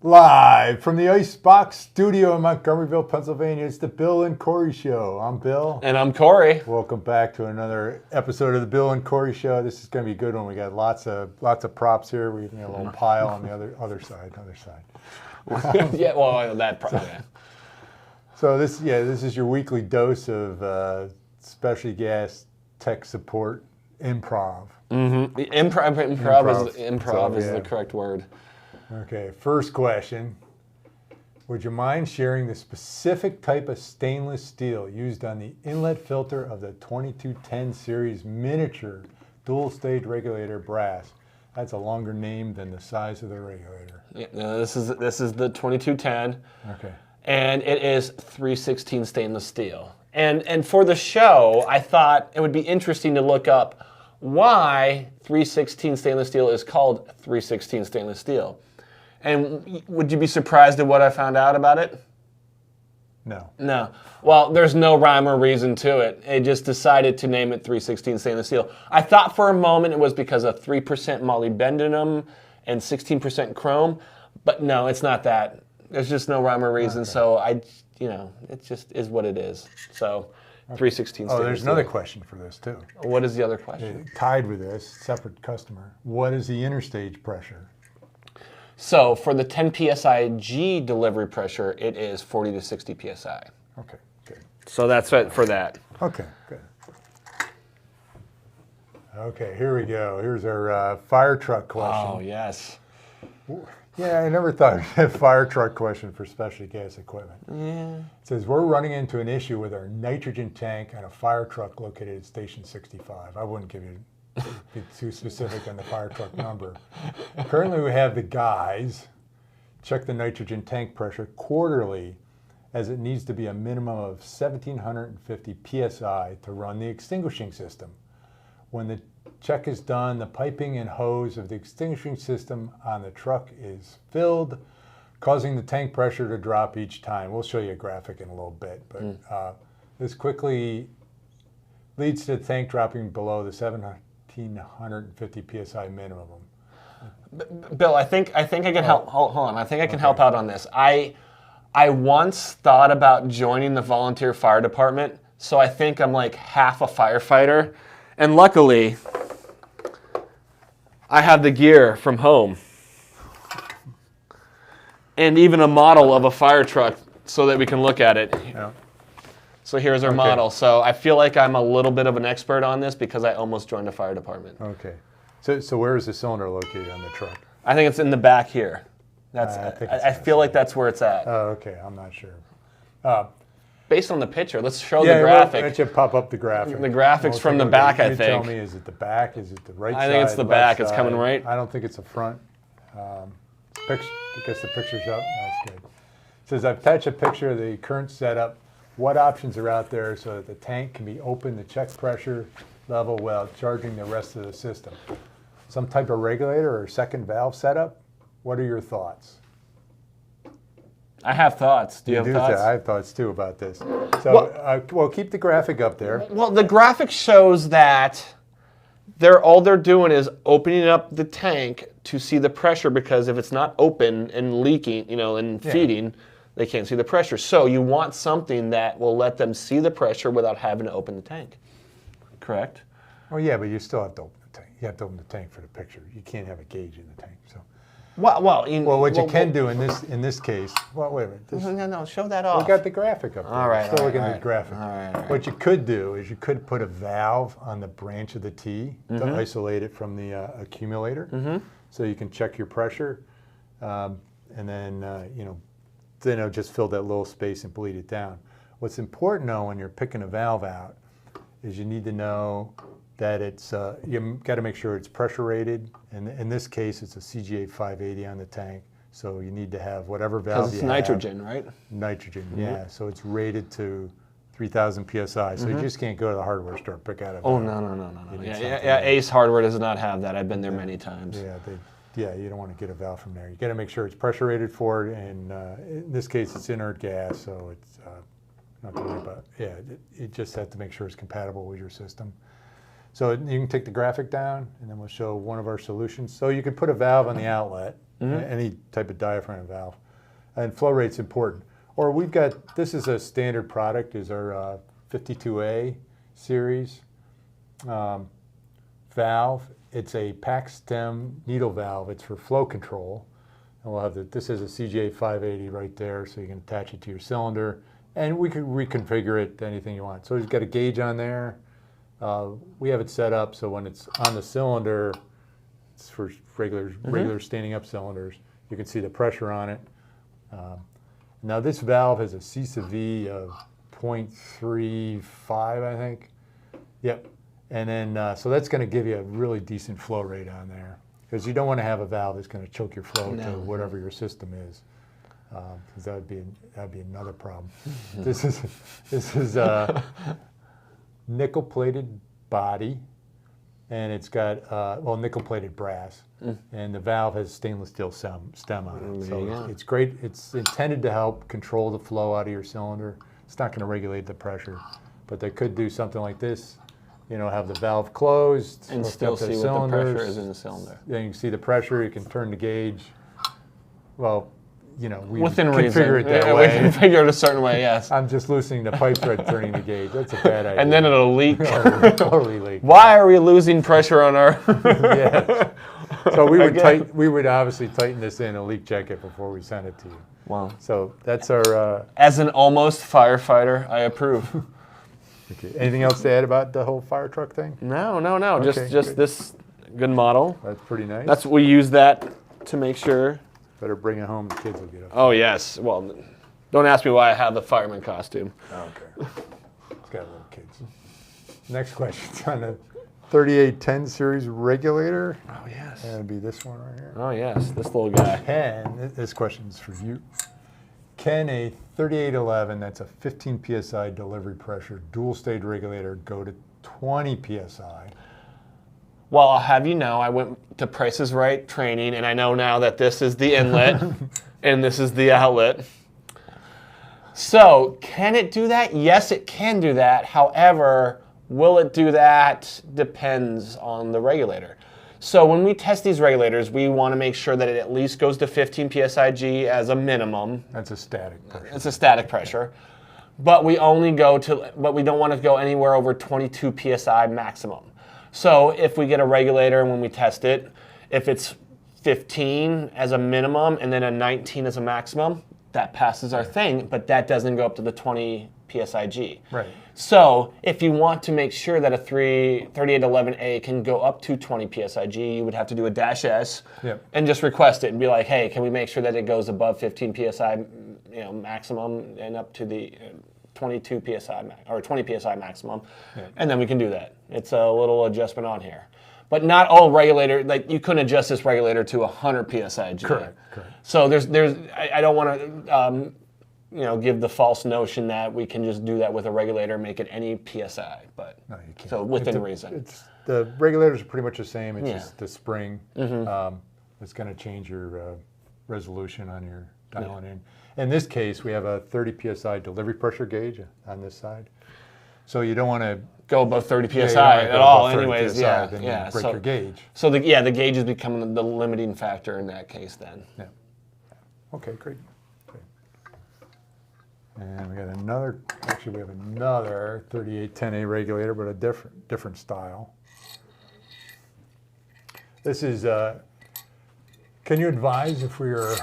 Live from the Icebox Studio in Montgomeryville, Pennsylvania, it's the Bill and Corey Show. I'm Bill. And I'm Corey. Welcome back to another episode of the Bill and Corey Show. This is going to be a good one. We got lots of props here. We have a little pile on the other side. Yeah, well, yeah. So this is your weekly dose of specialty gas tech support improv. Mm-hmm. Improv is the correct word. Okay, first question. Would you mind sharing the specific type of stainless steel used on the inlet filter of the 2210 series miniature dual-stage regulator brass? That's a longer name than the size of the regulator. Yeah, no, this is the 2210. Okay. And it is 316 stainless steel. And for the show, I thought it would be interesting to look up why 316 stainless steel is called 316 stainless steel. And would you be surprised at what I found out about it? No. No. Well, there's no rhyme or reason to it. It just decided to name it 316 stainless steel. I thought for a moment it was because of 3% molybdenum and 16% chrome, but no, it's not that. There's just no rhyme or reason, okay. So it just is what it is. So 316 stainless steel. Oh, there's another question for this too. What is the other question? Tied with this, separate customer. What is the interstage pressure? So for the 10 PSIG delivery pressure, it is 40 to 60 PSI. Okay, good. So that's it for that. Okay, good. Okay, here we go. Here's our fire truck question. Oh, yes. Yeah, I never thought of a fire truck question for specialty gas equipment. Yeah. It says, we're running into an issue with our nitrogen tank on a fire truck located at Station 65. I wouldn't be too specific on the fire truck number. Currently, we have the guys check the nitrogen tank pressure quarterly, as it needs to be a minimum of 1,750 PSI to run the extinguishing system. When the check is done, the piping and hose of the extinguishing system on the truck is filled, causing the tank pressure to drop each time. We'll show you a graphic in a little bit, but this quickly leads to the tank dropping below the 1,750 PSI minimum. Bill, I think I can help. Hold on, I think I can help out on this. I once thought about joining the volunteer fire department, so I think I'm like half a firefighter, and luckily, I have the gear from home, and even a model of a fire truck so that we can look at it. Yeah. So here's our model. So I feel like I'm a little bit of an expert on this because I almost joined a fire department. Okay. So where is the cylinder located on the truck? I think it's in the back here. I feel like that's where it's at. Oh, okay. I'm not sure. Based on the picture, let's show the graphic. Why don't you pop up the graphic? The graphic's from the back, I think. Tell me, is it the back? Is it the right side? I think it's the back. It's coming right. I don't think it's the front. I guess the picture's up. That's good. It says, I've attached a picture of the current setup. What options are out there so that the tank can be open to check pressure level while charging the rest of the system? Some type of regulator or second valve setup? What are your thoughts? I have thoughts. Do you have thoughts? I have thoughts too about this. So, well, keep the graphic up there. Well, the graphic shows that all they're doing is opening up the tank to see the pressure, because if it's not open and leaking, and feeding, they can't see the pressure. So you want something that will let them see the pressure without having to open the tank. Correct? Oh yeah, but you still have to open the tank. You have to open the tank for the picture. You can't have a gauge in the tank. So. What you can do in this case. Well, wait a minute. No, show that off. We got the graphic up there. All right. Still looking at the graphic. All right. What you could do is you could put a valve on the branch of the T to isolate it from the accumulator, so you can check your pressure, and then then it'll just fill that little space and bleed it down. What's important though when you're picking a valve out is you need to know that it's you got to make sure it's pressure rated, and in this case it's a CGA 580 on the tank, so you need to have whatever valve you have. Because it's nitrogen, right? Nitrogen, yeah. So it's rated to 3,000 PSI, so you just can't go to the hardware store and pick out a valve. Oh no. Yeah, Ace Hardware does not have that. I've been there many times. Yeah, you don't want to get a valve from there. You got to make sure it's pressure rated for it, and in this case it's inert gas, so it's not to worry about. Yeah, you just have to make sure it's compatible with your system. So you can take the graphic down, and then we'll show one of our solutions. So you could put a valve on the outlet, any type of diaphragm valve. And flow rate's important. Or we've got, this is a standard product, is our 52A series valve. It's a pack stem needle valve. It's for flow control. And we'll have this is a CJ 580 right there, so you can attach it to your cylinder. And we can reconfigure it to anything you want. So it's got a gauge on there. We have it set up so when it's on the cylinder, it's for regular standing up cylinders. You can see the pressure on it. Now this valve has a C sub V of 0.35, I think. Yep. And then, so that's going to give you a really decent flow rate on there. Because you don't want to have a valve that's going to choke your flow to whatever your system is. Because that'd be another problem. This is a nickel-plated body, and it's got nickel-plated brass, and the valve has stainless steel stem on it. So it's great. It's intended to help control the flow out of your cylinder. It's not going to regulate the pressure, but they could do something like this. You know, have the valve closed and still see what the pressure is in the cylinder. Then you can see the pressure. You can turn the gauge. Well, you know, we within configure reason. it that way. We configure it a certain way. Yes. I'm just loosening the pipe thread, turning the gauge. That's a bad idea. And then it'll leak. It'll totally leak. Why are we losing pressure on our? Yes. So we would obviously tighten this in and leak check it before we send it to you. Wow. So that's our. As an almost firefighter, I approve. Okay. Anything else to add about the whole fire truck thing? No. Okay, just good. This good model. That's pretty nice. That's we use that to make sure. Better bring it home. The kids will get up. Oh yes. Well, don't ask me why I have the fireman costume. Okay. It's got little kids. Next question's on the 3810 series regulator. Oh yes. And it'd be this one right here. Oh yes, this little guy. This question's for you. Can a 3811, that's a 15 psi delivery pressure dual stage regulator, go to 20 psi? Well, I'll have you know, I went to Price is Right training, and I know now that this is the inlet and this is the outlet. So, can it do that? Yes, it can do that. However, will it do that? Depends on the regulator. So when we test these regulators, we want to make sure that it at least goes to 15 PSIG as a minimum. That's a static pressure. It's a static pressure. But we only go to, but we don't want to go anywhere over 22 PSI maximum. So if we get a regulator and when we test it, if it's 15 as a minimum and then a 19 as a maximum, that passes our thing, but that doesn't go up to the 20 PSIG. Right. So if you want to make sure that a 3811A can go up to 20 PSIG, you would have to do a -S and just request it and be like, hey, can we make sure that it goes above 15 PSI maximum and up to the 22 PSI or 20 PSI maximum, and then we can do that. It's a little adjustment on here. But not all regulator, like you couldn't adjust this regulator to 100 PSIG. Correct. So I don't want to give the false notion that we can just do that with a regulator and make it any PSI, but no, you can't. So within reason. The regulators are pretty much the same. It's just the spring. Mm-hmm. It's going to change your resolution on your dialing in. In this case, we have a 30 PSI delivery pressure gauge on this side. So you don't want to go above 30 PSI at all anyways. PSI, then you break your gauge. So the gauge is becoming the limiting factor in that case then. Yeah. Okay, great. And we got another, actually we have another 3810A regulator, but a different style. This is, can you advise if we are,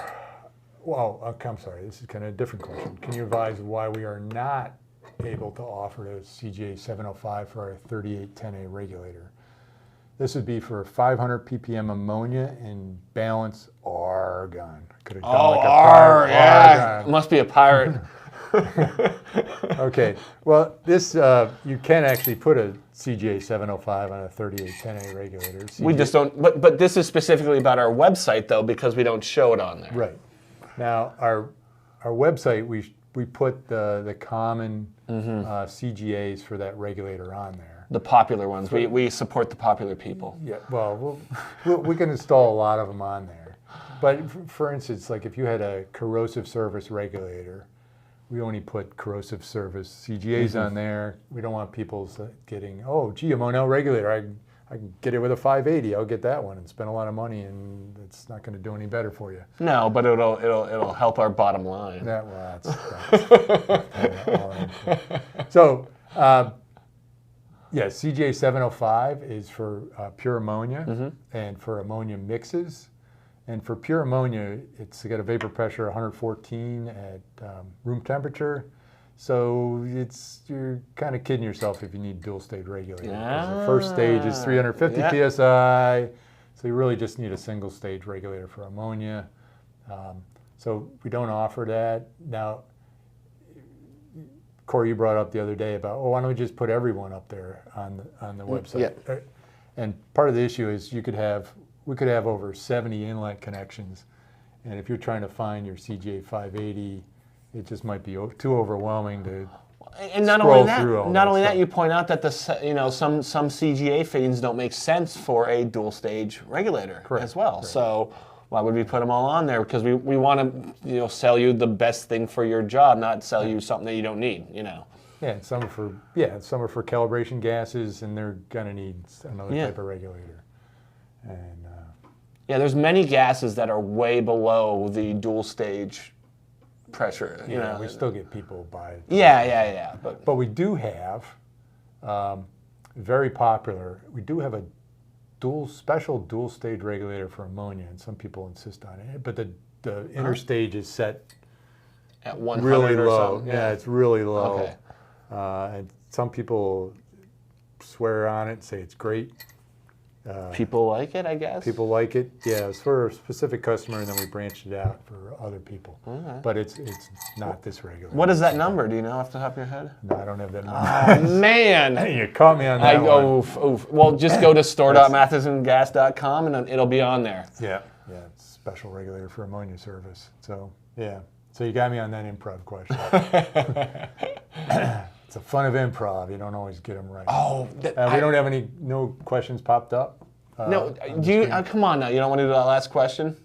I'm sorry, this is kind of a different question. Can you advise why we are not able to offer a CGA 705 for our 3810A regulator? This would be for 500 ppm ammonia and balance argon. Could have done like a pirate. Yeah, must be a pirate. Okay, well, this you can actually put a CGA 705 on a 3810A regulator. We just don't, but this is specifically about our website though, because we don't show it on there. Right. Now, our website, we put the common CGAs for that regulator on there. The popular ones. We support the popular people. Yeah, well, we can install a lot of them on there. But for instance, like if you had a corrosive service regulator, we only put corrosive service CGAs on there. We don't want people getting, oh, gee, a Monell regulator. I can get it with a 580. I'll get that one and spend a lot of money, and it's not going to do any better for you. No, but it'll help our bottom line. That, well, that's all right. So, yeah, CJ 705 is for pure ammonia and for ammonia mixes. And for pure ammonia, it's got a vapor pressure 114 at room temperature. So you're kind of kidding yourself if you need dual stage regulator. Because the first stage is 350 PSI, so you really just need a single stage regulator for ammonia. So we don't offer that. Now, Corey, you brought up the other day about, why don't we just put everyone up there on the website? Yeah. And part of the issue is we could have over 70 inlet connections, and if you're trying to find your CJ 580, it just might be too overwhelming to scroll through all that. Not only that, you point out that some CGA fittings don't make sense for a dual stage regulator as well. Correct. So why would we put them all on there? Because we want to sell you the best thing for your job, not sell you something that you don't need. Yeah, and some are for calibration gases, and they're gonna need another type of regulator. And yeah, there's many gases that are way below the dual stage pressure. We still get people by it. Yeah. But we do have very popular. We do have a special dual stage regulator for ammonia, and some people insist on it. But the inner stage is set at 100 really or low. something. Yeah, it's really low. Okay. And some people swear on it, say it's great. People like it, I guess. People like it. Yeah, it's for a specific customer, and then we branched it out for other people. Okay. But it's not this regular. What is that number? Do you know off the top of your head? No, I don't have that number. Oh, man. You caught me on that one. Oof. Well, just go to store.mathesongas.com, and it'll be on there. Yeah, it's a special regulator for ammonia service. So, yeah. So you got me on that improv question. It's the fun of improv. You don't always get them right. Oh, we don't have no questions popped up. No, come on now. You don't want to do that last question?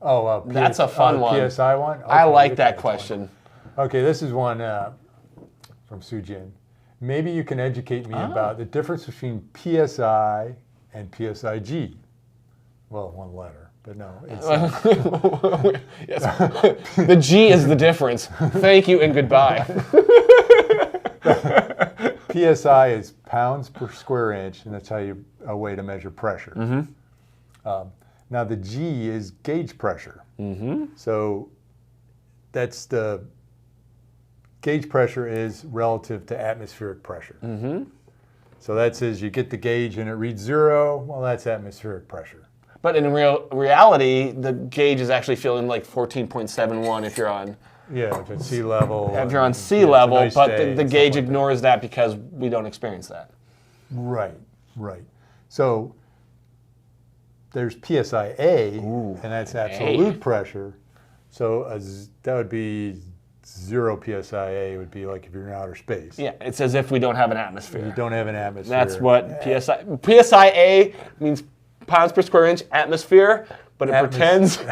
Oh, that's a fun one. PSI one? Okay, I like that question. Okay, this is one from Sujin. Maybe you can educate me about the difference between PSI and PSIG. Well, one letter. But no, it's yes. The G is the difference. Thank you and goodbye. PSI is pounds per square inch, and that's a way to measure pressure. Now the G is gauge pressure. So that's the gauge pressure is relative to atmospheric pressure. So that says you get the gauge and it reads 0. Well, that's atmospheric pressure. But in reality, the gauge is actually feeling like 14.71 if you're on. Yeah, if it's sea level. If you're on sea level, nice, but the gauge ignores that because we don't experience that. Right. So there's PSIA, and that's absolute pressure. So that would be 0 PSIA would be like if you're in outer space. Yeah, it's as if we don't have an atmosphere. You don't have an atmosphere. That's what PSIA means. Pounds per square inch atmosphere, but it pretends you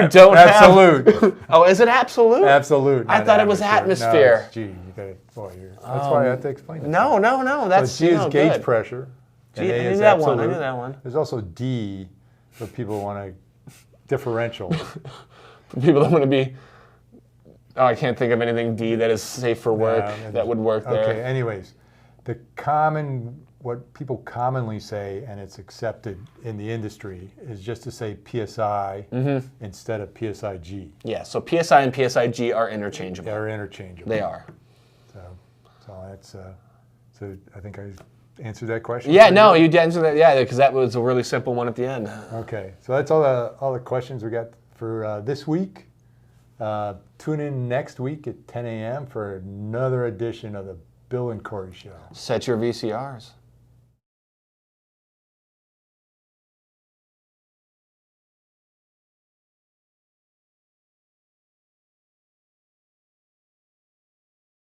don't absolute. Have. Oh, is it absolute? Absolute. I thought it was atmosphere. No, it's G. That's why I have to explain it. No. That's so G is gauge pressure. G, I knew that one. I knew that one. There's also D, but people want to differential. People don't want to be. Oh, I can't think of anything D that is safe for work that would work there. Okay. Anyways, what people commonly say, and it's accepted in the industry, is just to say PSI instead of PSIG. Yeah, so PSI and PSIG are interchangeable. They're interchangeable. They are. So that's, so I think I answered that question. Yeah, no, you answered that, yeah, because that was a really simple one at the end. Okay, so that's all the questions we got for this week. Tune in next week at 10 a.m. for another edition of the Bill and Corey Show. Set your VCRs.